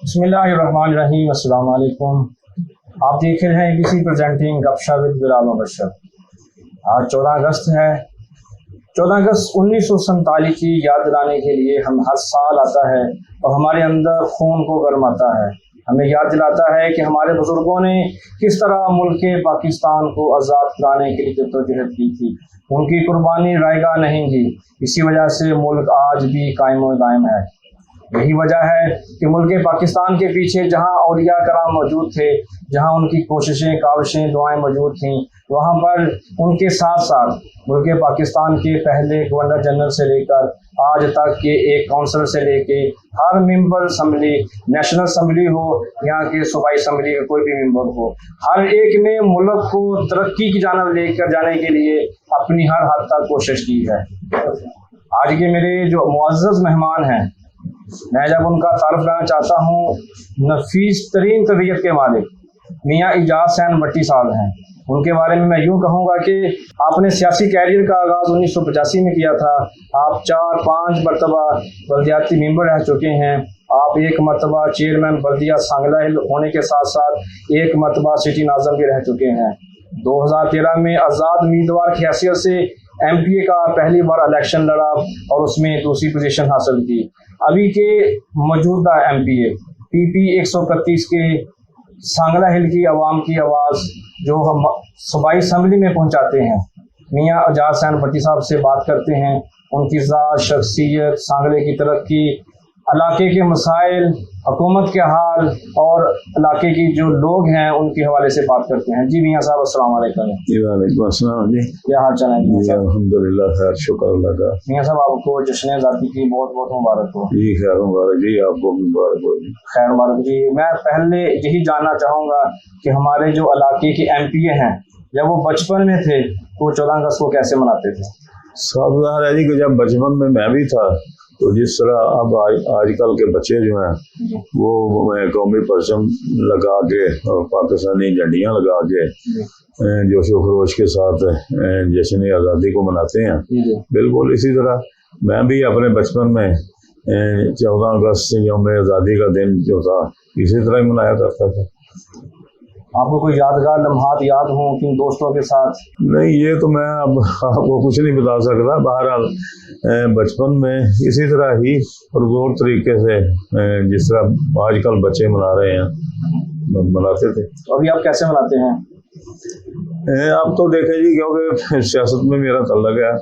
بسم اللہ الرحمن الرحیم۔ السلام علیکم۔ آپ دیکھ رہے ہیں ABC پریزنٹنگ گپ شپ ود بلال مبشر۔ آج 14 اگست ہے۔ 14 اگست 1947 کی یاد دلانے کے لیے ہم ہر سال آتا ہے اور ہمارے اندر خون کو گرم آتا ہے۔ ہمیں یاد دلاتا ہے کہ ہمارے بزرگوں نے کس طرح ملک پاکستان کو آزاد کرانے کے لیے جدوجہد کی تھی۔ ان کی قربانی رائے گاہ نہیں تھی، اسی وجہ سے ملک آج بھی قائم و دائم ہے۔ یہی وجہ ہے کہ ملک پاکستان کے پیچھے جہاں اولیاء کرام موجود تھے، جہاں ان کی کوششیں، کاوشیں، دعائیں موجود تھیں، وہاں پر ان کے ساتھ ساتھ ملک پاکستان کے پہلے گورنر جنرل سے لے کر آج تک کے ایک کونسلر سے لے کے ہر ممبر اسمبلی، نیشنل اسمبلی ہو، یہاں کے صوبائی اسمبلی کا کوئی بھی ممبر ہو، ہر ایک نے ملک کو ترقی کی جانب لے کر جانے کے لیے اپنی ہر حد تک کوشش کی ہے۔ آج کے میرے جو معزز مہمان ہیں، میں جب ان کا تعارف کرانا چاہتا ہوں، نفیس ترین طبیعت کے مالک میاں اعجاز حسین بٹی صاحب ہیں۔ ان کے بارے میں یوں کہوں گا کہ آپ نے سیاسی کیریئر کا آغاز 1985 میں کیا تھا۔ آپ 4-5 مرتبہ بلدیاتی ممبر رہ چکے ہیں۔ آپ ایک مرتبہ چیئرمین بلدیہ سانگلہ ہل ہونے کے ساتھ ساتھ ایک مرتبہ سٹی ناظم بھی رہ چکے ہیں۔ 2013 میں آزاد امیدوار کی حیثیت سے MP کا پہلی بار الیکشن لڑا اور اس میں دوسری پوزیشن حاصل کی۔ ابھی کے موجودہ MP PP 131 کے سانگلہ ہل کی عوام کی آواز جو ہم صوبائی اسمبلی میں پہنچاتے ہیں، میاں اعجاز حسین بٹی صاحب سے بات کرتے ہیں۔ ان کی ذات، شخصیت، سانگلے کی ترقی، علاقے کے مسائل، حکومت کے حال اور علاقے کی جو لوگ ہیں ان کے حوالے سے بات کرتے ہیں۔ جی میاں صاحب السلام علیکم۔ وعلیکم السلام جی، کیا حال چال ہے میاں صاحب؟ الحمدللہ خیر، شکر اللہ کا۔ میاں صاحب آپ کو جشن آزادی کی بہت بہت مبارک ہو۔ جی خیر مبارک جی، آپ کو بھی مبارک ہو جی۔ خیر مبارک جی۔ میں پہلے یہی جاننا چاہوں گا کہ ہمارے جو علاقے کے MP ہیں، جب وہ بچپن میں تھے تو 14 اگست کو کیسے مناتے تھے؟ صاحب ظاہر ہے جی کہ جب بچپن میں بھی تھا تو جس طرح اب آج کل کے بچے جو ہیں وہ قومی پرچم لگا کے اور پاکستانی جھنڈیاں لگا کے جوش و خروش کے ساتھ جشن آزادی کو مناتے ہیں، بالکل اسی طرح میں بھی اپنے بچپن میں 14 اگست یوم آزادی کا دن جو تھا اسی طرح ہی منایا کرتا تھا۔ آپ کو کوئی یادگار لمحات یاد ہوں کن دوستوں کے ساتھ؟ نہیں، یہ تو میں اب آپ کو کچھ نہیں بتا سکتا۔ بہرحال بچپن میں اسی طرح ہی پرزور طریقے سے جس طرح آج کل بچے منا رہے ہیں مناتے تھے۔ ابھی آپ کیسے مناتے ہیں؟ اب تو دیکھیں جی، کیونکہ سیاست میں میرا تعلق ہے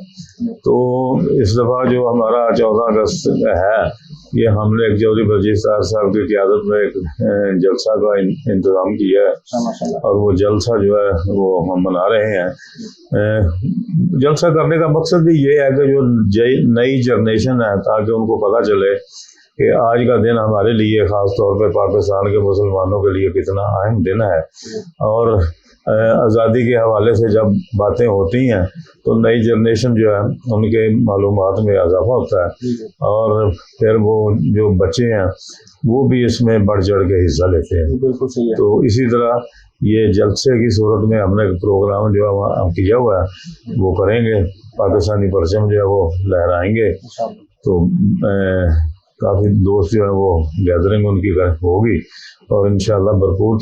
تو اس دفعہ جو ہمارا 14 اگست ہے، یہ ہم نے ایک چودھری بلجیت صاحب کی قیادت میں ایک جلسہ کا انتظام کیا ہے اور وہ جلسہ جو ہے وہ ہم منا رہے ہیں۔ جلسہ کرنے کا مقصد بھی یہ ہے کہ جو نئی جنریشن ہے تاکہ ان کو پتہ چلے کہ آج کا دن ہمارے لیے، خاص طور پہ پاکستان کے مسلمانوں کے لیے کتنا اہم دن ہے، اور آزادی کے حوالے سے جب باتیں ہوتی ہیں تو نئی جنریشن جو ہے ان کے معلومات میں اضافہ ہوتا ہے، اور پھر وہ جو بچے ہیں وہ بھی اس میں بڑھ چڑھ کے حصہ لیتے ہیں۔ بالکل صحیح ہے۔ تو اسی طرح یہ جلسے کی صورت میں ہم نے ایک پروگرام جو ہے ہم کیا ہوا ہے وہ کریں گے، پاکستانی پرچم جو ہے وہ لہرائیں گے، تو کافی دوست جو ہے وہ گیدرنگ ان کی ہوگی اور انشاءاللہ بھرپور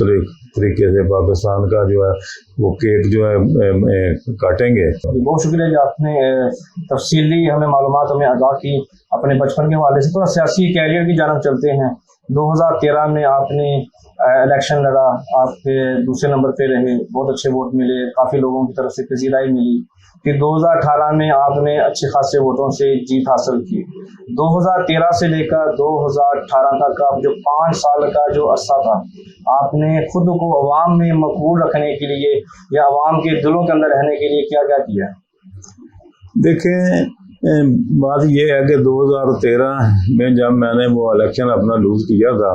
طریقے سے پاکستان کا جو ہے وہ کیک جو ہے کاٹیں گے۔ بہت شکریہ کہ آپ نے تفصیلی ہمیں معلومات ہمیں آگاہ کی اپنے بچپن کے حوالے سے۔ تھوڑا سیاسی کیریئر کی جانب چلتے ہیں۔ 2013 میں آپ نے الیکشن لڑا، آپ دوسرے نمبر پہ رہے، بہت اچھے ووٹ ملے، کافی لوگوں کی طرف سے پذیرائی ملی۔ پھر 2018 میں آپ نے اچھے خاصے ووٹوں سے جیت حاصل کی۔ 2013 سے لے کر 2018 تک کا جو 5 سال کا جو عرصہ تھا، آپ نے خود کو عوام میں مقبول رکھنے کے لیے یا عوام کے دلوں کے اندر رہنے کے لیے کیا کیا کیا؟ دیکھیں، بات یہ ہے کہ 2013 میں جب میں نے وہ الیکشن اپنا لوز کیا تھا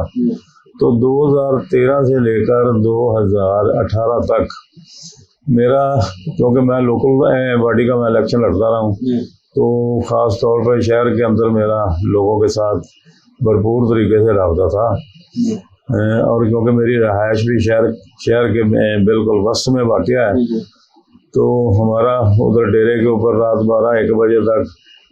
تو 2013 سے لے کر 2018 تک میرا، کیونکہ میں لوکل باڈی کا میں الیکشن لڑتا رہا ہوں تو خاص طور پر شہر کے اندر میرا لوگوں کے ساتھ بھرپور طریقے سے رابطہ تھا، اور کیونکہ میری رہائش بھی شہر کے بالکل وسط میں واقع ہے تو ہمارا ادھر ڈیرے کے اوپر رات 12-1 بجے تک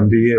MPA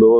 2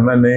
MNA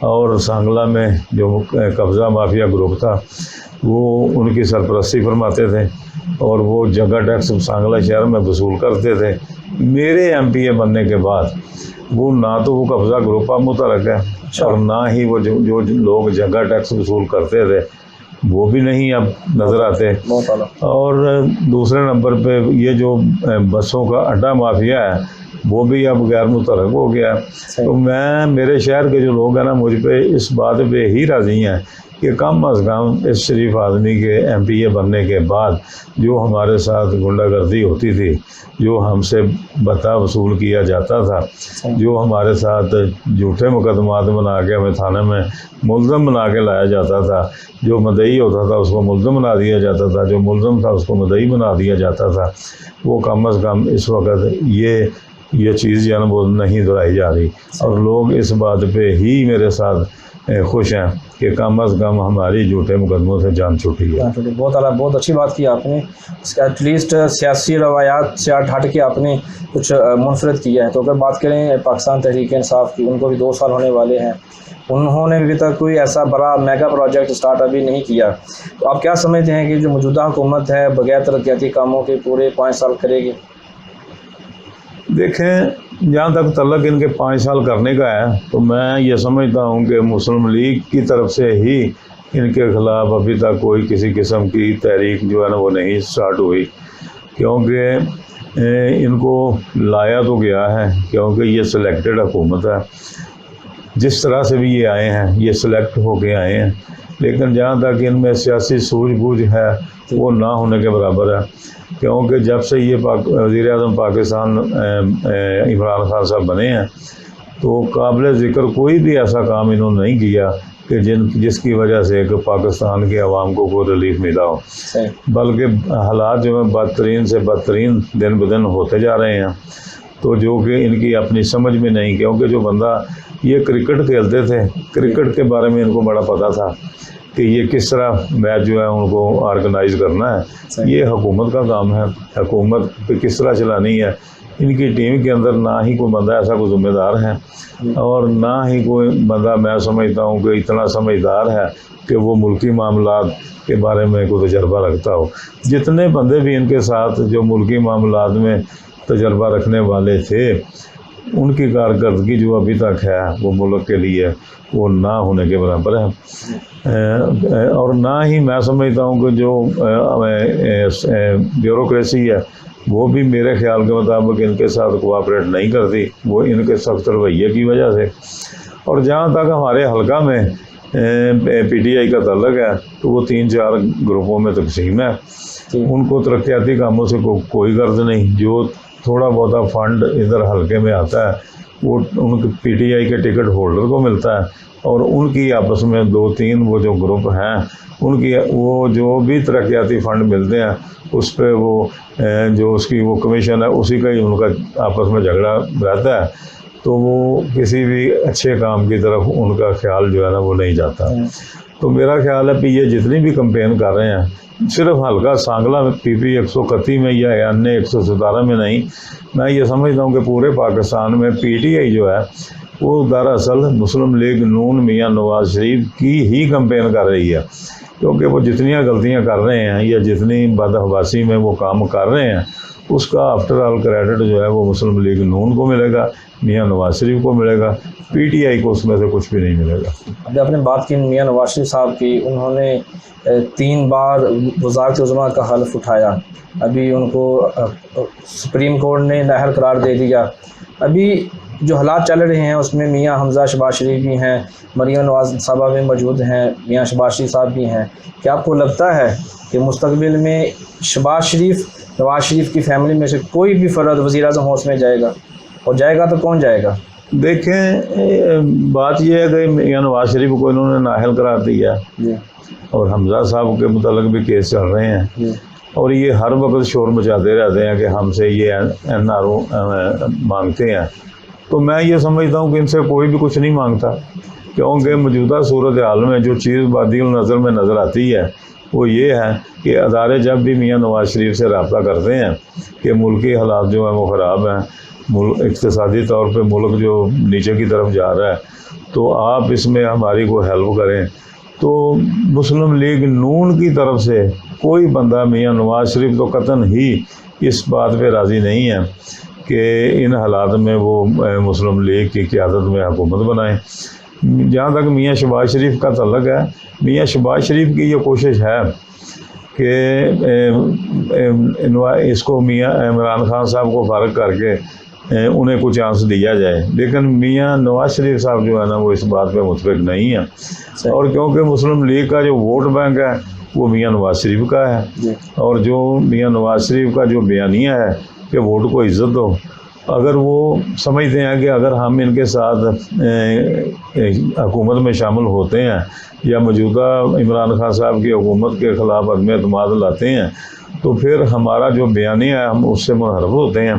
اور سانگلہ میں جو قبضہ مافیا گروپ تھا وہ ان کی سرپرستی فرماتے تھے اور وہ جگہ ٹیکس سانگلہ شہر میں وصول کرتے تھے۔ میرے ایم پی اے بننے کے بعد وہ نہ تو وہ قبضہ گروپ اب متحرک ہے اور نہ ہی وہ جو لوگ جگہ ٹیکس وصول کرتے تھے وہ بھی نہیں اب نظر آتے۔ اور دوسرے نمبر پہ یہ جو بسوں کا اڈا مافیا ہے وہ بھی اب غیر متحرک ہو گیا ہے۔ تو میرے شہر کے جو لوگ ہیں نا مجھ پہ اس بات پہ ہی راضی ہیں کہ کم از کم اس شریف آدمی کے ایم پی اے بننے کے بعد جو ہمارے ساتھ غنڈہ گردی ہوتی تھی، جو ہم سے بتا وصول کیا جاتا تھا، جو ہمارے ساتھ جھوٹے مقدمات بنا کے ہمیں تھانے میں ملزم بنا کے لایا جاتا تھا، جو مدعی ہوتا تھا اس کو ملزم بنا دیا جاتا تھا، جو ملزم تھا اس کو مدعی بنا دیا جاتا تھا، وہ کم از کم اس وقت یہ چیز جو ہے نا وہ نہیں دہرائی جا رہی اور لوگ اس بات پہ ہی میرے ساتھ خوش ہیں کہ کم از کم ہماری جھوٹے مقدموں سے جان چھوٹی ہے۔ بہت اعلیٰ، بہت اچھی بات کی آپ نے۔ ایٹ لیسٹ سیاسی روایات سے ہٹ کے آپ نے کچھ منفرد کیا ہے۔ تو اگر بات کریں پاکستان تحریک انصاف کی، ان کو بھی 2 سال ہونے والے ہیں، انہوں نے ابھی تک کوئی ایسا بڑا میگا پروجیکٹ سٹارٹ ابھی نہیں کیا۔ تو آپ کیا سمجھتے ہیں کہ جو موجودہ حکومت ہے بغیر ترقیاتی کاموں کے پورے 5 سال کرے گی؟ دیکھیں، جہاں تک تعلق ان کے 5 سال کرنے کا ہے تو میں یہ سمجھتا ہوں کہ مسلم لیگ کی طرف سے ہی ان کے خلاف ابھی تک کوئی کسی قسم کی تحریک جو ہے نا وہ نہیں سٹارٹ ہوئی، کیونکہ ان کو لایا تو گیا ہے کیونکہ یہ سلیکٹڈ حکومت ہے، جس طرح سے بھی یہ آئے ہیں یہ سلیکٹ ہو کے آئے ہیں، لیکن جہاں تک ان میں سیاسی سوجھ بوجھ ہے وہ نہ ہونے کے برابر ہے، کیونکہ جب سے یہ وزیر اعظم پاکستان عمران خان صاحب بنے ہیں تو قابل ذکر کوئی بھی ایسا کام انہوں نے نہیں کیا کہ جس کی وجہ سے کہ پاکستان کے عوام کو کوئی ریلیف ملا ہو، بلکہ حالات جو ہیں بدترین سے بدترین دن بدن ہوتے جا رہے ہیں، تو جو کہ ان کی اپنی سمجھ میں نہیں، کیونکہ جو بندہ یہ کرکٹ کھیلتے تھے، کرکٹ کے بارے میں ان کو بڑا پتہ تھا کہ یہ کس طرح میچ جو ہے ان کو آرگنائز کرنا ہے، یہ حکومت کا کام ہے، حکومت پہ کس طرح چلانی ہے۔ ان کی ٹیم کے اندر نہ ہی کوئی بندہ ایسا کوئی ذمہ دار ہے اور نہ ہی کوئی بندہ میں سمجھتا ہوں کہ اتنا سمجھدار ہے کہ وہ ملکی معاملات کے بارے میں کوئی تجربہ رکھتا ہو۔ جتنے بندے بھی ان کے ساتھ جو ملکی معاملات میں تجربہ رکھنے والے تھے، ان کی کارکردگی جو ابھی تک ہے وہ ملک کے لیے وہ نہ ہونے کے برابر ہے، اور نہ ہی میں سمجھتا ہوں کہ جو بیوروکریسی ہے وہ بھی میرے خیال کے مطابق ان کے ساتھ کوآپریٹ نہیں کرتی، وہ ان کے سخت رویے کی وجہ سے۔ اور جہاں تک ہمارے حلقہ میں پی ٹی آئی کا تعلق ہے تو وہ 3-4 گروپوں میں تقسیم ہے، ان کو ترقیاتی کاموں سے کوئی غرض نہیں، جو تھوڑا بہت فنڈ ادھر حلقے میں آتا ہے وہ ان کے پی ٹی آئی کے ٹکٹ ہولڈر کو ملتا ہے، اور ان کی آپس میں 2-3 وہ جو گروپ ہیں ان کی وہ جو بھی ترقیاتی فنڈ ملتے ہیں اس پہ وہ جو اس کی وہ کمیشن ہے اسی کا ہی ان کا آپس میں جھگڑا رہتا ہے، تو وہ کسی بھی اچھے کام کی طرف ان کا خیال جو ہے نا وہ نہیں جاتا۔ تو میرا خیال ہے کہ یہ جتنی بھی کمپین کر رہے ہیں صرف حلقہ سانگلہ میں پی پی 131 میں یا انیہ 117 میں نہیں، میں یہ سمجھتا ہوں کہ پورے پاکستان میں پی ٹی آئی جو ہے وہ دراصل مسلم لیگ نون میاں نواز شریف کی ہی کمپین کر رہی ہے، کیونکہ وہ جتنیاں غلطیاں کر رہے ہیں یا جتنی بدحواسی میں وہ کام کر رہے ہیں اس کا آفٹر آل کریڈٹ جو ہے وہ مسلم لیگ نون کو ملے گا، میاں نواز شریف کو ملے گا، پی ٹی آئی کو اس میں سے کچھ بھی نہیں ملے گا۔ ابھی آپ نے بات کی میاں نواز شریف صاحب کی، انہوں نے 3 بار وزارت عظمیٰ کا حلف اٹھایا، ابھی ان کو سپریم کورٹ نے نااہل قرار دے دیا۔ ابھی جو حالات چل رہے ہیں اس میں میاں حمزہ شہباز شریف بھی ہیں، مریم نواز صاحبہ بھی موجود ہیں، میاں شہباز شریف صاحب بھی ہیں، کیا آپ کو لگتا ہے کہ مستقبل میں شہباز شریف نواز شریف کی فیملی میں سے کوئی بھی فرد وزیر اعظم ہاؤس میں جائے گا، اور جائے گا تو کون جائے گا؟ دیکھیں، بات یہ ہے کہ میاں نواز شریف کو انہوں نے نااہل قرار دیا جی، اور حمزہ صاحب کے متعلق بھی کیس چل رہے ہیں جی، اور یہ ہر وقت شور مچاتے رہتے ہیں کہ ہم سے یہ این آر او مانگتے ہیں، تو میں یہ سمجھتا ہوں کہ ان سے کوئی بھی کچھ نہیں مانگتا، کیونکہ موجودہ صورتحال میں جو چیز بادی النظر میں نظر آتی ہے وہ یہ ہے کہ ادارے جب بھی میاں نواز شریف سے رابطہ کرتے ہیں کہ ملکی حالات جو ہیں وہ خراب ہیں، اقتصادی طور پہ ملک جو نیچے کی طرف جا رہا ہے، تو آپ اس میں ہماری کو ہیلپ کریں. تو مسلم لیگ نون کی طرف سے کوئی بندہ میاں نواز شریف تو قطعاً ہی اس بات پہ راضی نہیں ہے کہ ان حالات میں وہ مسلم لیگ کی قیادت میں حکومت بنائیں. جہاں تک میاں شہباز شریف کا تعلق ہے، میاں شہباز شریف کی یہ کوشش ہے کہ اس کو میاں عمران خان صاحب کو فارغ کر کے انہیں کچھ چانس دیا جائے، لیکن میاں نواز شریف صاحب جو ہے نا وہ اس بات پہ متفق نہیں ہے. اور کیونکہ مسلم لیگ کا جو ووٹ بینک ہے وہ میاں نواز شریف کا ہے، اور جو میاں نواز شریف کا جو بیانیہ ہے کہ ووٹ کو عزت دو، اگر وہ سمجھتے ہیں کہ اگر ہم ان کے ساتھ حکومت میں شامل ہوتے ہیں یا موجودہ عمران خان صاحب کی حکومت کے خلاف عدم اعتماد لاتے ہیں تو پھر ہمارا جو بیانیہ ہے ہم اس سے منحرف ہوتے ہیں.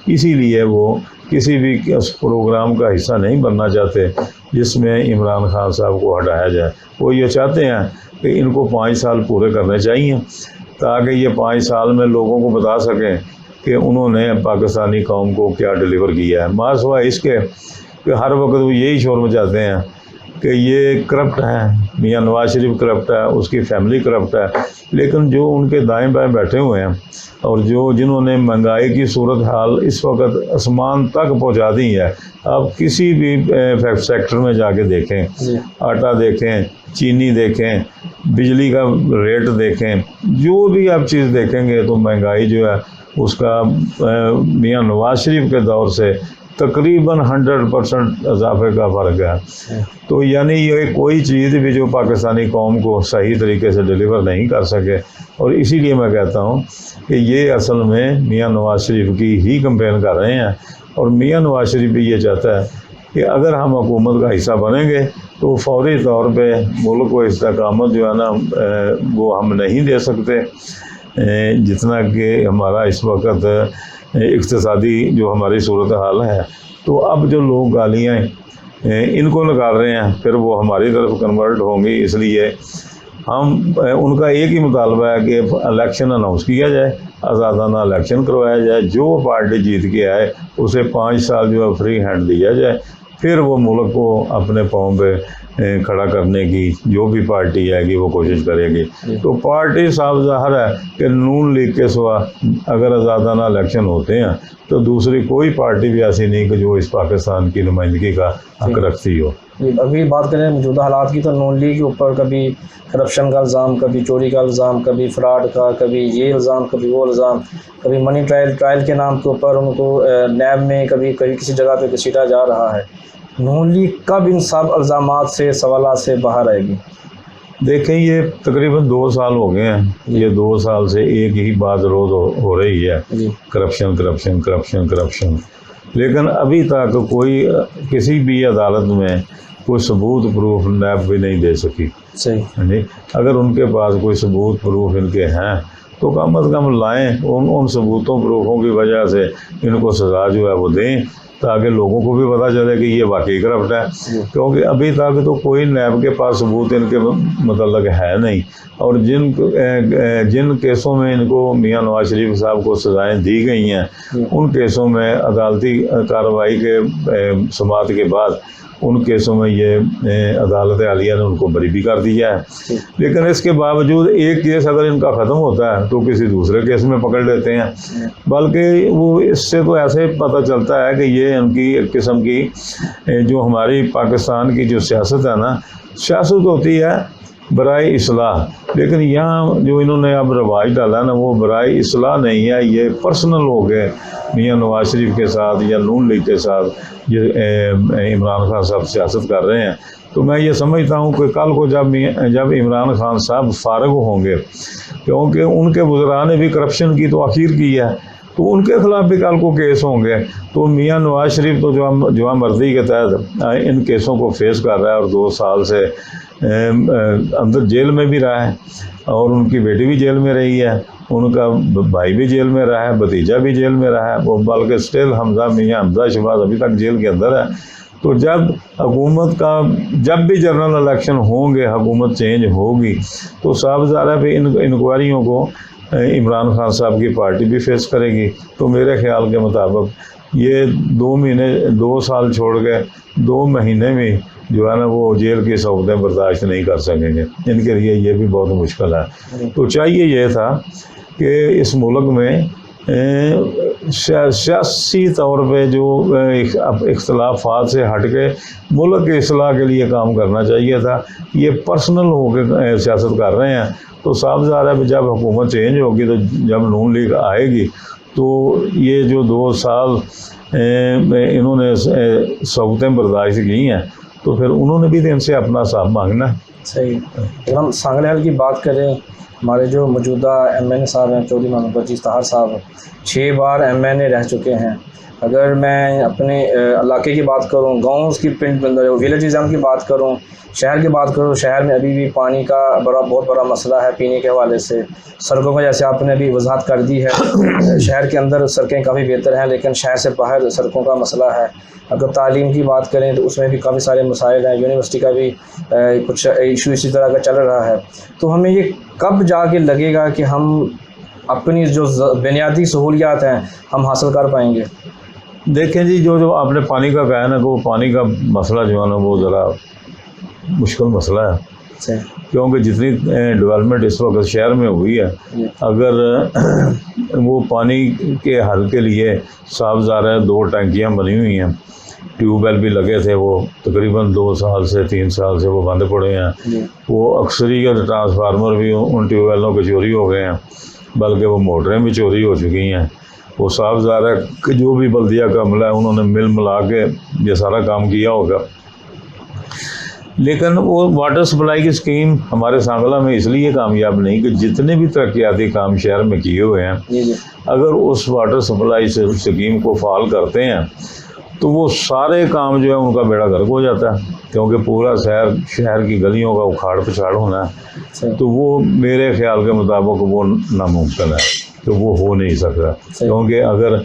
اسی لیے وہ کسی بھی اس پروگرام کا حصہ نہیں بننا چاہتے جس میں عمران خان صاحب کو ہٹایا جائے. وہ یہ چاہتے ہیں کہ ان کو 5 سال پورے کرنے چاہیے تاکہ یہ 5 سال میں لوگوں کو بتا سکیں کہ انہوں نے پاکستانی قوم کو کیا ڈیلیور کیا ہے. ما سوائے اس کے کہ ہر وقت وہ یہی شور مچاتے ہیں کہ یہ کرپٹ ہے، میاں نواز شریف کرپٹ ہے، اس کی فیملی کرپٹ ہے. لیکن جو ان کے دائیں بائیں بیٹھے ہوئے ہیں اور جنہوں نے مہنگائی کی صورتحال اس وقت آسمان تک پہنچا دی ہے، آپ کسی بھی سیکٹر میں جا کے دیکھیں، آٹا دیکھیں، چینی دیکھیں، بجلی کا ریٹ دیکھیں، جو بھی آپ چیز دیکھیں گے تو مہنگائی جو ہے اس کا میاں نواز شریف کے دور سے تقریباً 100% اضافے کا فرق ہے. تو یعنی یہ کوئی چیز بھی جو پاکستانی قوم کو صحیح طریقے سے ڈیلیور نہیں کر سکے. اور اسی لیے میں کہتا ہوں کہ یہ اصل میں میاں نواز شریف کی ہی کمپین کر رہے ہیں. اور میاں نواز شریف بھی یہ چاہتا ہے کہ اگر ہم حکومت کا حصہ بنیں گے تو فوری طور پہ ملک کو استحکامت جو ہے نا وہ ہم نہیں دے سکتے جتنا کہ ہمارا اس وقت اقتصادی جو ہماری صورتحال ہے. تو اب جو لوگ گالیاں ان کو نکال رہے ہیں پھر وہ ہماری طرف کنورٹ ہوں گی. اس لیے ہم ان کا ایک ہی مطالبہ ہے کہ الیکشن اناؤنس کیا جائے، آزادانہ الیکشن کروایا جائے، جو پارٹی جیت کے آئے اسے 5 سال جو ہے فری ہینڈ دیا جائے، پھر وہ ملک کو اپنے پاؤں پہ کھڑا کرنے کی جو بھی پارٹی آئے گی وہ کوشش کرے گی. تو پارٹی صاف ظاہر ہے کہ نون لیگ کے سوا اگر آزادانہ الیکشن ہوتے ہیں تو دوسری کوئی پارٹی بھی ایسی نہیں کہ جو اس پاکستان کی نمائندگی کا حق رکھتی ہو. ابھی بات کریں موجودہ حالات کی تو نون لیگ کے اوپر کبھی کرپشن کا الزام، کبھی چوری کا الزام، کبھی فراڈ کا، کبھی یہ الزام، کبھی وہ الزام، کبھی منی ٹرائل کے نام کے اوپر ان کو نیب میں کبھی کسی جگہ پہ گھسیٹا جا رہا ہے. نون لیگ کب ان سب الزامات سے سوالات سے باہر آئے گی؟ دیکھیں یہ تقریباً 2 سال ہو گئے ہیں، یہ 2 سال سے ایک ہی بات روز ہو رہی ہے، کرپشن کرپشن کرپشن کرپشن. لیکن ابھی تک کوئی کسی بھی عدالت میں کوئی ثبوت پروف نیب بھی نہیں دے سکی. صحیح. اگر ان کے پاس کوئی ثبوت پروف ان کے ہیں تو کم از کم لائیں، ان ثبوتوں پروفوں کی وجہ سے ان کو سزا جو ہے وہ دیں تاکہ لوگوں کو بھی پتہ چلے کہ یہ واقعی کرپٹ ہے. کیونکہ ابھی تک تو کوئی نیب کے پاس ثبوت ان کے متعلق ہے نہیں. اور جن کیسوں میں ان کو میاں نواز شریف صاحب کو سزائیں دی گئی ہیں ان کیسوں میں عدالتی کارروائی کے سماعت کے بعد ان کیسوں میں یہ عدالت عالیہ نے ان کو بری بھی کر دیا ہے. لیکن اس کے باوجود ایک کیس اگر ان کا ختم ہوتا ہے تو کسی دوسرے کیس میں پکڑ لیتے ہیں. بلکہ وہ اس سے تو ایسے پتہ چلتا ہے کہ یہ ان کی ایک قسم کی جو ہماری پاکستان کی جو سیاست ہے نا، سیاست ہوتی ہے برائے اصلاح، لیکن یہاں جو انہوں نے اب رواج ڈالا نا وہ برائے اصلاح نہیں ہے، یہ پرسنل ہو گئے میاں نواز شریف کے ساتھ یا نون لیگ کے ساتھ یہ عمران خان صاحب سیاست کر رہے ہیں. تو میں یہ سمجھتا ہوں کہ کل کو جب عمران خان صاحب فارغ ہوں گے، کیونکہ ان کے وزراء نے بھی کرپشن کی تو اخیر کی ہے، تو ان کے خلاف بھی کل کو کیس ہوں گے. تو میاں نواز شریف تو جو مرضی کے تحت ان کیسوں کو فیس کر رہا ہے اور 2 سال سے اندر جیل میں بھی رہا ہے، اور ان کی بیٹی بھی جیل میں رہی ہے، ان کا بھائی بھی جیل میں رہا ہے، بھتیجا بھی جیل میں رہا ہے، وہ بلکہ اسٹل میاں حمزہ شہباز ابھی تک جیل کے اندر ہے. تو جب حکومت کا جب بھی جنرل الیکشن ہوں گے، حکومت چینج ہوگی، تو صاف ظاہر ہے ان انکوائریوں کو عمران خان صاحب کی پارٹی بھی فیس کرے گی. تو میرے خیال کے مطابق یہ 2 سال چھوڑ کے 2 مہینے میں جو ہے نا وہ جیل کی صحبتیں برداشت نہیں کر سکیں گے، ان کے لیے یہ بھی بہت مشکل ہے۔ تو چاہیے یہ تھا کہ اس ملک میں سیاسی طور پہ جو اختلافات سے ہٹ کے ملک کے اصلاح کے لیے کام کرنا چاہیے تھا۔ یہ پرسنل ہو کے سیاست کر رہے ہیں، تو صاف ظاہر ہے جب حکومت چینج ہوگی، تو جب نون لیگ آئے گی، تو یہ جو 2 سال انہوں نے صحبتیں برداشت کی ہیں، تو پھر انہوں نے بھی ان سے اپنا حساب مانگنا ہے۔ صحیح۔ اگر ہم سانگلہ حل کی بات کریں، ہمارے جو موجودہ ایم این اے صاحب ہیں چودھری محمد برجیس طاہر صاحب 6 بار ایم این اے رہ چکے ہیں۔ اگر میں اپنے علاقے کی بات کروں، گاؤں کی پنڈ ولیجزم کی بات کروں، شہر کی بات کروں، شہر میں ابھی بھی پانی کا بہت بڑا مسئلہ ہے پینے کے حوالے سے۔ سڑکوں کا جیسے آپ نے ابھی وضاحت کر دی ہے، شہر کے اندر سڑکیں کافی بہتر ہیں، لیکن شہر سے باہر سڑکوں کا مسئلہ ہے۔ اگر تعلیم کی بات کریں تو اس میں بھی کافی سارے مسائل ہیں، یونیورسٹی کا بھی کچھ ایشو اسی طرح کا چل رہا ہے۔ تو ہمیں یہ کب جا کے لگے گا کہ ہم اپنی جو بنیادی سہولیات ہیں ہم حاصل کر پائیں گے؟ دیکھیں جی، جو آپ نے پانی کا کہا نا، کہ وہ پانی کا مسئلہ جو ہے نا وہ ذرا مشکل مسئلہ ہے، کیونکہ جتنی ڈیولپمنٹ اس وقت شہر میں ہوئی ہے، اگر وہ پانی کے حل کے لیے صاف ظاہر ہے 2 ٹینکیاں بنی ہوئی ہیں، ٹیوب ویل بھی لگے تھے، وہ تقریباً 2 سال سے 3 سال سے وہ بند پڑے ہیں۔ وہ اکثریت ٹرانسفارمر بھی ان ٹیوب ویلوں کے چوری ہو گئے ہیں، بلکہ وہ موٹریں بھی چوری ہو چکی ہیں۔ وہ صاف ظاہر ہے کہ جو بھی بلدیہ کا عملہ ہے انہوں نے مل ملا کے یہ سارا کام کیا ہوگا، لیکن وہ واٹر سپلائی کی اسکیم ہمارے سانگلہ میں اس لیے کامیاب نہیں کہ جتنے بھی ترقیاتی کام شہر میں کیے ہوئے ہیں، اگر اس واٹر سپلائی اسکیم کو فعال کرتے ہیں تو وہ سارے کام جو ہے ان کا بیڑا غرق ہو جاتا ہے، کیونکہ پورا شہر کی گلیوں کا اکھاڑ پچھاڑ ہونا ہے۔ تو وہ میرے خیال کے مطابق وہ ناممکن ہے، تو وہ ہو نہیں سکتا، کیونکہ اگر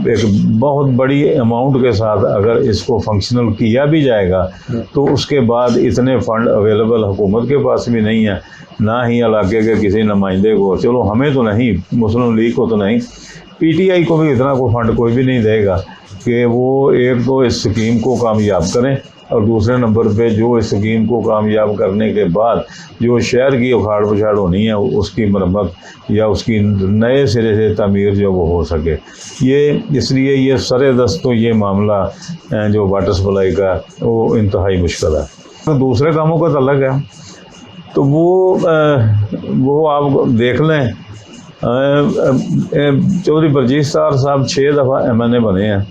ایک بہت بڑی اماؤنٹ کے ساتھ اگر اس کو فنکشنل کیا بھی جائے گا، تو اس کے بعد اتنے فنڈ اویلیبل حکومت کے پاس بھی نہیں ہے، نہ ہی علاقے کے کسی نمائندے کو، چلو ہمیں تو نہیں، مسلم لیگ کو تو نہیں، پی ٹی آئی کو بھی اتنا کوئی فنڈ کوئی بھی نہیں دے گا کہ وہ ایک تو اس اسکیم کو کامیاب کریں، اور دوسرے نمبر پہ جو اس اسکیم کو کامیاب کرنے کے بعد جو شہر کی اکھاڑ پچھاڑ ہونی ہے اس کی مرمت یا اس کی نئے سرے سے تعمیر جو وہ ہو سکے۔ یہ اس لیے یہ سر دست تو یہ معاملہ جو واٹر سپلائی کا وہ انتہائی مشکل ہے۔ دوسرے کاموں کا تعلق ہے تو وہ آپ دیکھ لیں، چودھری برجیس طاہر صاحب 6 دفعہ ایم این اے بنے ہیں،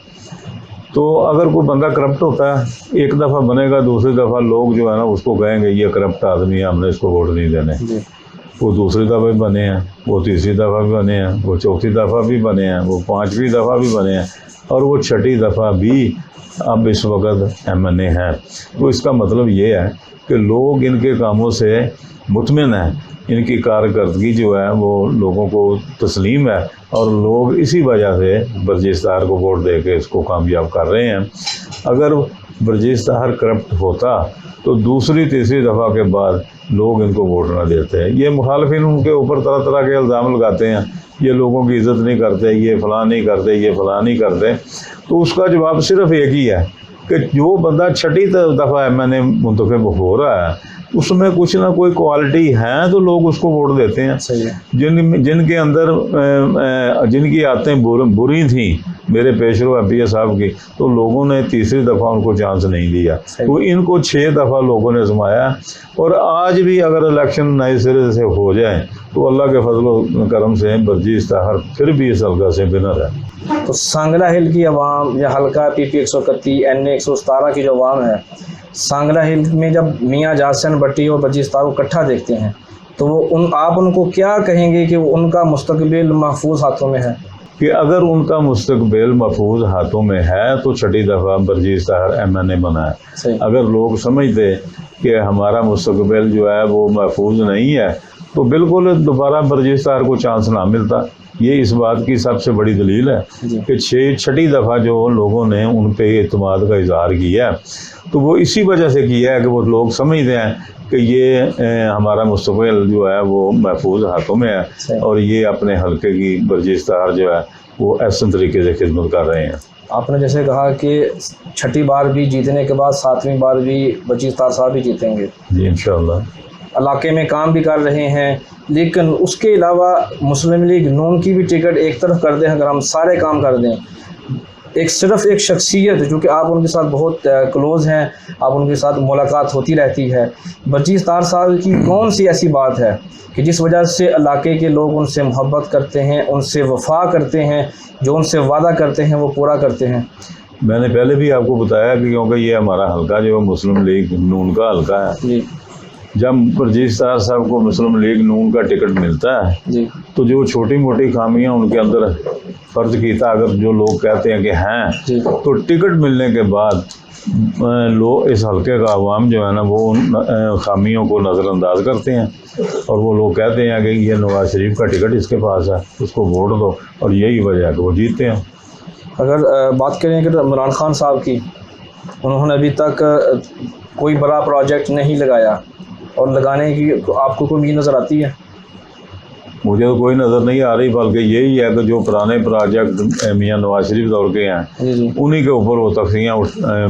تو اگر کوئی بندہ کرپٹ ہوتا ہے، ایک دفعہ بنے گا، دوسری دفعہ لوگ جو ہے نا اس کو کہیں گے یہ کرپٹ آدمی ہے، ہم نے اس کو ووٹ نہیں دینے۔ وہ دوسری دفعہ بھی بنے ہیں، وہ تیسری دفعہ بھی بنے ہیں، وہ چوتھی دفعہ بھی بنے ہیں، وہ 5ویں دفعہ بھی بنے ہیں، اور وہ 6ٹھی دفعہ بھی اب اس وقت ایم این اے ہیں۔ تو اس کا مطلب یہ ہے کہ لوگ ان کے کاموں سے مطمئن ہیں، ان کی کارکردگی جو ہے وہ لوگوں کو تسلیم ہے، اور لوگ اسی وجہ سے برجیس طاہر کو ووٹ دے کے اس کو کامیاب کر رہے ہیں۔ اگر برجیس طاہر کرپٹ ہوتا تو دوسری تیسری دفعہ کے بعد لوگ ان کو ووٹ نہ دیتے ہیں۔ یہ مخالفین ان کے اوپر طرح طرح کے الزام لگاتے ہیں، یہ لوگوں کی عزت نہیں کرتے، یہ فلاں نہیں کرتے، یہ فلاں نہیں کرتے۔ تو اس کا جواب صرف ایک ہی ہے کہ جو بندہ 6ٹھی دفعہ ایم این اے منتخب ہو رہا ہے اس میں کچھ نہ کوئی کوالٹی ہے تو لوگ اس کو ووٹ دیتے ہیں۔ جن کے اندر جن کی عادتیں بری تھیں میرے پیشرو ایم پی اے صاحب کی، تو لوگوں نے تیسری دفعہ ان کو چانس نہیں دیا، تو ان کو 6 دفعہ لوگوں نے آزمایا، اور آج بھی اگر الیکشن نئے سرے سے ہو جائیں تو اللہ کے فضل و کرم سے برجیس طاہر پھر بھی اس حلقہ سے ونر ہے۔ تو سانگلہ ہل کی عوام یا حلقہ پی پی 131 این اے 117 کی جو عوام ہے، سانگلہ ہل میں جب میاں جاسین بٹی اور برجیس طاہر کو اکٹھا دیکھتے ہیں تو وہ آپ ان کو کیا کہیں گے کہ ان کا مستقبل محفوظ ہاتھوں میں ہے؟ کہ اگر ان کا مستقبل محفوظ ہاتھوں میں ہے تو 6ٹھی دفعہ برجیس طاہر ایم این اے بنا ہے۔ اگر لوگ سمجھتے کہ ہمارا مستقبل جو ہے وہ محفوظ نہیں ہے تو بالکل دوبارہ برجیس طاہر کو چانس نہ ملتا۔ یہ اس بات کی سب سے بڑی دلیل ہے کہ 6ٹھی دفعہ جو لوگوں نے ان پہ اعتماد کا اظہار کیا ہے تو وہ اسی وجہ سے کیا ہے کہ وہ لوگ سمجھتے ہیں کہ یہ ہمارا مستقبل جو ہے وہ محفوظ ہاتھوں میں ہے، اور یہ اپنے حلقے کی برجیس طاہر جو ہے وہ احسن طریقے سے خدمت کر رہے ہیں۔ آپ نے جیسے کہا کہ 6ٹھی بار بھی جیتنے کے بعد 7ویں بار بھی بلوچ طاہر صاحب بھی جیتیں گے جی انشاءاللہ. علاقے میں کام بھی کر رہے ہیں، لیکن اس کے علاوہ مسلم لیگ نون کی بھی ٹکٹ ایک طرف کر دیں، اگر ہم سارے کام کر دیں، صرف ایک شخصیت جو کہ آپ ان کے ساتھ بہت کلوز ہیں، آپ ان کے ساتھ ملاقات ہوتی رہتی ہے، بلوچ طاہر صاحب کی کون سی ایسی بات ہے کہ جس وجہ سے علاقے کے لوگ ان سے محبت کرتے ہیں، ان سے وفا کرتے ہیں، جو ان سے وعدہ کرتے ہیں وہ پورا کرتے ہیں؟ میں نے پہلے بھی آپ کو بتایا کہ کیونکہ یہ ہمارا حلقہ جو مسلم لیگ نون کا حلقہ ہے، جی جب بلوچ طاہر صاحب کو مسلم لیگ نون کا ٹکٹ ملتا ہے جی تو جو چھوٹی موٹی خامیاں ان کے اندر فرض کیتا اگر جو لوگ کہتے ہیں کہ ہیں، جی تو ٹکٹ ملنے کے بعد لوگ اس حلقے کا عوام جو ہے نا وہ ان خامیوں کو نظر انداز کرتے ہیں، اور وہ لوگ کہتے ہیں کہ یہ نواز شریف کا ٹکٹ اس کے پاس ہے، اس کو ووٹ دو، اور یہی وجہ ہے کہ وہ جیتتے ہیں. اگر بات کریں کہ عمران خان صاحب کی، انہوں نے ابھی تک کوئی بڑا پروجیکٹ نہیں لگایا، اور لگانے کی آپ کو کوئی امید نظر آتی ہے؟ مجھے تو کوئی نظر نہیں آ رہی، بلکہ یہی ہے کہ جو پرانے پروجیکٹ میاں نواز شریف دور کے ہیں جی جی انہی کے اوپر وہ تختیاں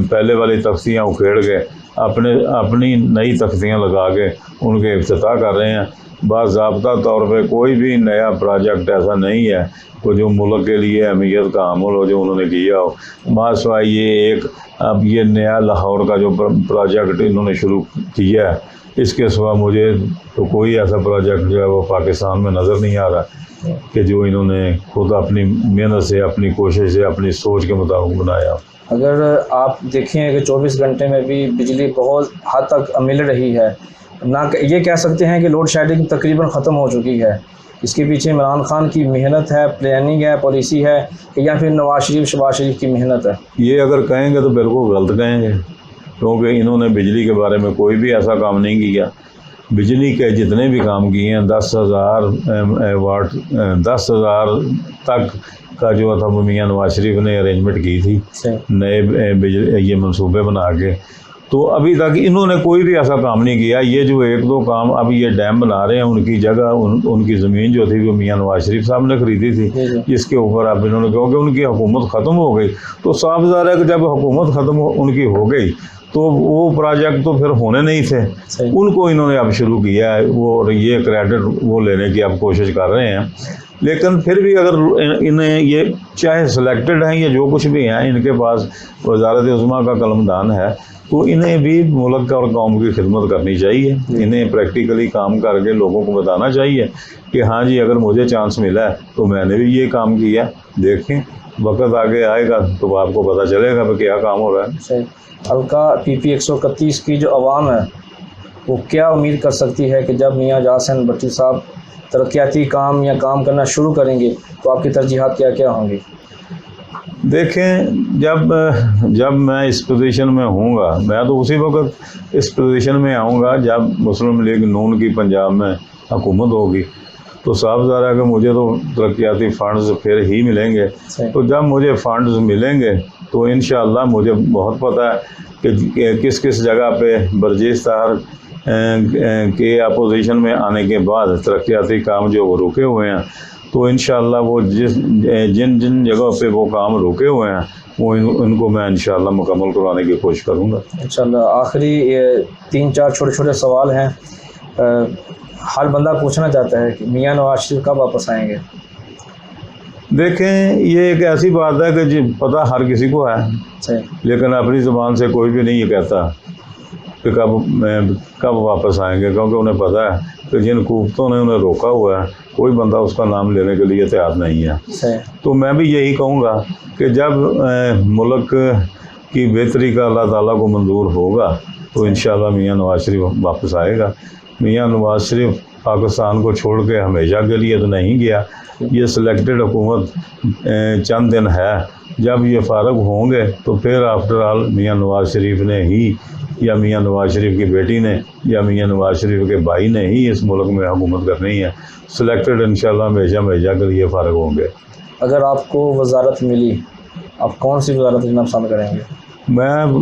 پہلے والی تختیاں اکھیڑ کے اپنی نئی تختیاں لگا کے ان کے افتتاح کر رہے ہیں. باضابطہ طور پہ کوئی بھی نیا پروجیکٹ ایسا نہیں ہے کہ جو ملک کے لیے اہمیت کا حامل ہو جو انہوں نے کیا ہو. سوائے یہ ایک اب یہ نیا لاہور کا جو پروجیکٹ انہوں نے شروع کیا ہے، اس کے سوا مجھے تو کوئی ایسا پروجیکٹ جو ہے وہ پاکستان میں نظر نہیں آ رہا کہ جو انہوں نے خود اپنی محنت سے، اپنی کوشش سے، اپنی سوچ کے مطابق بنایا. اگر آپ دیکھیں کہ 24 گھنٹے میں بھی بجلی بہت حد تک مل رہی ہے، نہ یہ کہہ سکتے ہیں کہ لوڈ شیڈنگ تقریباً ختم ہو چکی ہے، اس کے پیچھے عمران خان کی محنت ہے، پلاننگ ہے، پالیسی ہے، یا پھر نواز شریف شہباز شریف کی محنت ہے؟ یہ اگر کہیں گے تو بالکل غلط کہیں گے، کیونکہ انہوں نے بجلی کے بارے میں کوئی بھی ایسا کام نہیں کیا. بجلی کے جتنے بھی کام کیے ہیں 10,000 واٹ 10,000 تک کا جو تھا میاں نواز شریف نے ارینجمنٹ کی تھی نئے بجلی یہ منصوبے بنا کے، تو ابھی تک انہوں نے کوئی بھی ایسا کام نہیں کیا. یہ جو 1-2 کام اب یہ ڈیم بنا رہے ہیں، ان کی جگہ ان کی زمین جو تھی وہ میاں نواز شریف صاحب نے خریدی تھی، جس کے اوپر اب انہوں نے کہا کہ ان کی حکومت ختم ہو گئی، تو صاف ظاہر ہے کہ جب حکومت ختم ان کی ہو گئی تو وہ پروجیکٹ تو پھر ہونے نہیں تھے، ان کو انہوں نے اب شروع کیا ہے، وہ یہ کریڈٹ وہ لینے کی اب کوشش کر رہے ہیں. لیکن پھر بھی اگر انہیں یہ چاہے سلیکٹڈ ہیں یا جو کچھ بھی ہیں، ان کے پاس وزارت عظمیٰ کا قلمدان ہے، تو انہیں بھی ملک اور قوم کی خدمت کرنی چاہیے. انہیں پریکٹیکلی کام کر کے لوگوں کو بتانا چاہیے کہ ہاں جی اگر مجھے چانس ملا ہے تو میں نے بھی یہ کام کیا. دیکھیں وقت آگے آئے گا تو آپ کو پتہ چلے گا کہ کیا کام ہو رہا ہے. صحیح. حلقہ PP 131 کی جو عوام ہے وہ کیا امید کر سکتی ہے کہ جب میاں جہاں حسین بٹی صاحب ترقیاتی کام یا کام کرنا شروع کریں گے تو آپ کی ترجیحات کیا کیا ہوں گی؟ دیکھیں جب میں اس پوزیشن میں ہوں گا، میں تو اسی وقت اس پوزیشن میں آؤں گا جب مسلم لیگ نون کی پنجاب میں حکومت ہوگی، تو صاف ظاہر ہے کہ مجھے تو ترقیاتی فنڈز پھر ہی ملیں گے. تو جب مجھے فنڈز ملیں گے تو انشاءاللہ مجھے بہت پتہ ہے کہ کس کس جگہ پہ بلوچ طاہر کے اپوزیشن میں آنے کے بعد ترقیاتی کام جو وہ رکے ہوئے ہیں، تو انشاءاللہ وہ جن جگہوں پہ وہ کام رکے ہوئے ہیں وہ ان کو میں انشاءاللہ مکمل کرانے کی کوشش کروں گا. انشاءاللہ. آخری 3-4 چھوٹے چھوٹے سوال ہیں، ہر بندہ پوچھنا چاہتا ہے کہ میاں نواز شریف کب واپس آئیں گے؟ دیکھیں یہ ایک ایسی بات ہے کہ پتہ ہر کسی کو ہے، لیکن اپنی زبان سے کوئی بھی نہیں یہ کہتا کہ کب واپس آئیں گے، کیونکہ انہیں پتہ ہے کہ جن قوتوں نے انہیں روکا ہوا ہے کوئی بندہ اس کا نام لینے کے لیے تیار نہیں ہے. تو میں بھی یہی کہوں گا کہ جب ملک کی بہتری کا اللہ تعالیٰ کو منظور ہوگا تو انشاءاللہ میاں نواز شریف واپس آئے گا. میاں نواز شریف پاکستان کو چھوڑ کے ہمیشہ کے لیے تو نہیں گیا. یہ سلیکٹڈ حکومت چند دن ہے، جب یہ فارغ ہوں گے تو پھر آفٹر آل میاں نواز شریف نے ہی یا میاں نواز شریف کی بیٹی نے یا میاں نواز شریف کے بھائی نے ہی اس ملک میں حکومت کرنی ہے. سلیکٹڈ انشاءاللہ ہمیشہ کے لیے فارغ ہوں گے. اگر آپ کو وزارت ملی، آپ کون سی وزارت لینا پسند کریں گے؟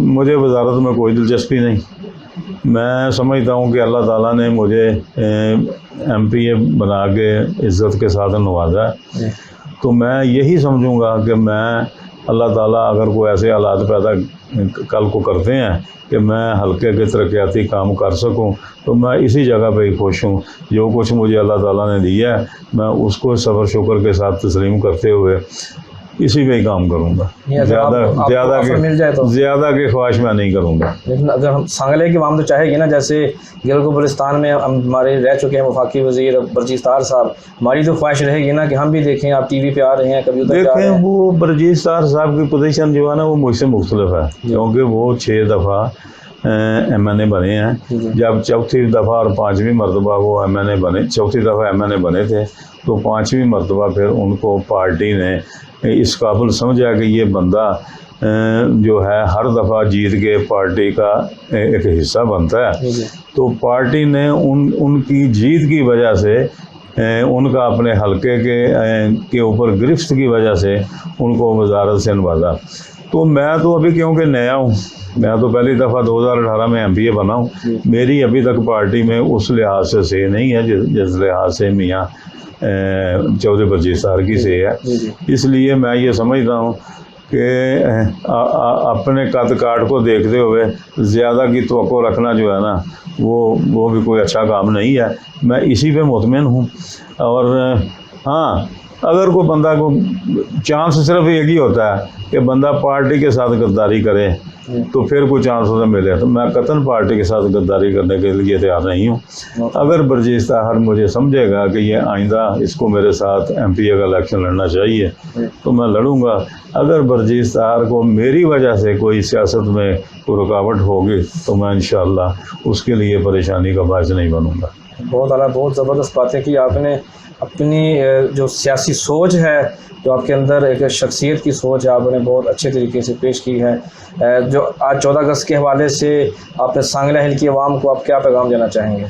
مجھے وزارت میں کوئی دلچسپی نہیں. میں سمجھتا ہوں کہ اللہ تعالیٰ نے مجھے MP بنا کے عزت کے ساتھ نوازا ہے، تو میں یہی سمجھوں گا کہ میں اللہ تعالیٰ اگر کوئی ایسے حالات پیدا کل کو کرتے ہیں کہ میں حلقے کے ترقیاتی کام کر سکوں تو میں اسی جگہ پہ ہی خوش ہوں. جو کچھ مجھے اللہ تعالیٰ نے دیا ہے میں اس کو صبر شکر کے ساتھ تسلیم کرتے ہوئے اسی پہ ہی کام کروں گا. زیادہ کی خواہش میں نہیں کروں گا. لیکن اگر ہم سانگلے کی عوام تو چاہے گی نا, جیسے گلگت بلتستان میں ہمارے رہ چکے ہیں وفاقی وزیر برجیز طاہر صاحب, ہماری تو خواہش رہے گی نا کہ ہم بھی دیکھیں آپ ٹی وی پہ آ رہے ہیں, کبھی ادھر دیکھیں. وہ برجیز طاہر صاحب کی پوزیشن جو ہے نا وہ مجھ سے مختلف ہے, کیونکہ وہ 6 دفعہ ایم این اے بنے ہیں. جب چوتھی دفعہ اور 5ویں مرتبہ وہ ایم این اے بنے, چوتھی دفعہ ایم این اے بنے تھے تو 5ویں مرتبہ پھر ان کو پارٹی نے اس قابل سمجھا کہ یہ بندہ جو ہے ہر دفعہ جیت کے پارٹی کا ایک حصہ بنتا ہے. تو پارٹی نے ان کی جیت کی وجہ سے ان کا اپنے حلقے کے اوپر گرفت کی وجہ سے ان کو وزارت سے نوازا. تو میں تو ابھی کیونکہ نیا ہوں, میں تو پہلی دفعہ 2018 میں ایم پی اے بنا ہوں, میری ابھی تک پارٹی میں اس لحاظ سے صحیح نہیں ہے جس لحاظ سے میاں چودھری برجیز طاہر کی سے ہے. اس لیے میں یہ سمجھتا ہوں کہ اپنے قد کاٹ کو دیکھتے ہوئے زیادہ کی توقع رکھنا جو ہے نا وہ بھی کوئی اچھا کام نہیں ہے. میں اسی پہ مطمئن ہوں. اور ہاں, اگر کوئی بندہ کو چانس صرف ایک ہی ہوتا ہے کہ بندہ پارٹی کے ساتھ غداری کرے تو پھر کوئی چانس اسے ملے, تو میں قطعاً پارٹی کے ساتھ غداری کرنے کے لیے تیار نہیں ہوں. اگر برجیز طاہر مجھے سمجھے گا کہ یہ آئندہ اس کو میرے ساتھ ایم پی اے کا الیکشن لڑنا چاہیے تو میں لڑوں گا. اگر برجیز طاہر کو میری وجہ سے کوئی سیاست میں کوئی رکاوٹ ہوگی تو میں انشاءاللہ اس کے لیے پریشانی کا باعث نہیں بنوں گا. بہت اعلیٰ, بہت زبردست باتیں کی آپ نے. اپنی جو سیاسی سوچ ہے, جو آپ کے اندر ایک شخصیت کی سوچ ہے, آپ نے بہت اچھے طریقے سے پیش کی ہے. جو آج 14 اگست کے حوالے سے آپ نے سانگلہ ہل کی عوام کو آپ کیا پیغام دینا چاہیں گے؟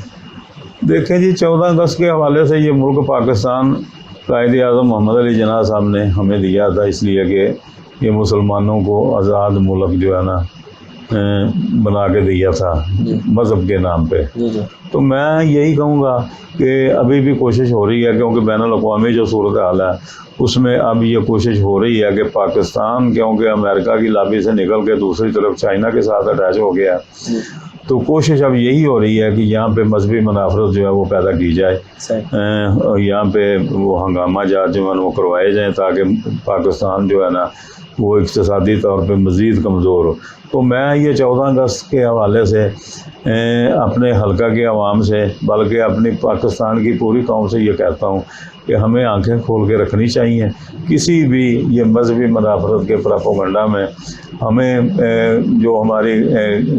دیکھیں جی, 14 اگست کے حوالے سے یہ ملک پاکستان قائد اعظم محمد علی جناح صاحب نے ہمیں دیا تھا, اس لیے کہ یہ مسلمانوں کو آزاد ملک جو ہے نا بنا کے دیا تھا مذہب کے نام پہ. تو میں یہی کہوں گا کہ ابھی بھی کوشش ہو رہی ہے, کیونکہ بین الاقوامی جو صورتحال ہے اس میں اب یہ کوشش ہو رہی ہے کہ پاکستان کیونکہ امریکہ کی لابی سے نکل کے دوسری طرف چائنا کے ساتھ اٹیچ ہو گیا, تو کوشش اب یہی ہو رہی ہے کہ یہاں پہ مذہبی منافرت جو ہے وہ پیدا کی جائے, یہاں پہ وہ ہنگامہ جات جو ہے وہ کروائے جائیں تاکہ پاکستان جو ہے نا وہ اقتصادی طور پہ مزید کمزور ہو. تو میں یہ 14 اگست کے حوالے سے اپنے حلقہ کے عوام سے بلکہ اپنی پاکستان کی پوری قوم سے یہ کہتا ہوں کہ ہمیں آنکھیں کھول کے رکھنی چاہیے. کسی بھی یہ مذہبی منافرت کے پراپوگنڈا میں ہمیں جو ہماری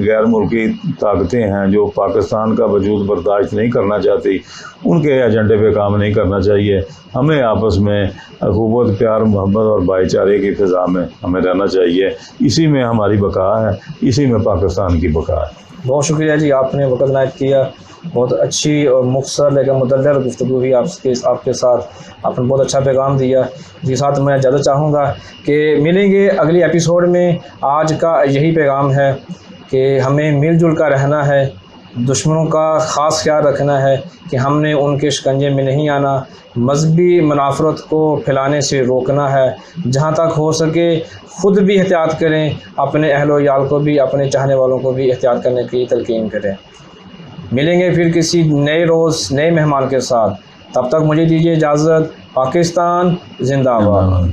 غیر ملکی طاقتیں ہیں جو پاکستان کا وجود برداشت نہیں کرنا چاہتی, ان کے ایجنڈے پہ کام نہیں کرنا چاہیے. ہمیں آپس میں اخوت, پیار, محبت اور بھائی چارے کی فضا میں ہمیں رہنا چاہیے. اسی میں ہماری بقا ہے, اسی میں پاکستان کی بقا ہے. بہت شکریہ جی, آپ نے وقت عنایت کیا. بہت اچھی اور مختصر لیکن مدلل گفتگو ہوئی آپ کے ساتھ. آپ نے بہت اچھا پیغام دیا. جی ساتھ میں زیادہ چاہوں گا کہ ملیں گے اگلی ایپیسوڈ میں. آج کا یہی پیغام ہے کہ ہمیں مل جل کر رہنا ہے, دشمنوں کا خاص خیال رکھنا ہے کہ ہم نے ان کے شکنجے میں نہیں آنا, مذہبی منافرت کو پھیلانے سے روکنا ہے. جہاں تک ہو سکے خود بھی احتیاط کریں, اپنے اہل و عیال کو بھی, اپنے چاہنے والوں کو بھی احتیاط کرنے کی تلقین کریں. ملیں گے پھر کسی نئے روز نئے مہمان کے ساتھ. تب تک مجھے دیجیے اجازت. پاکستان زندہ باد.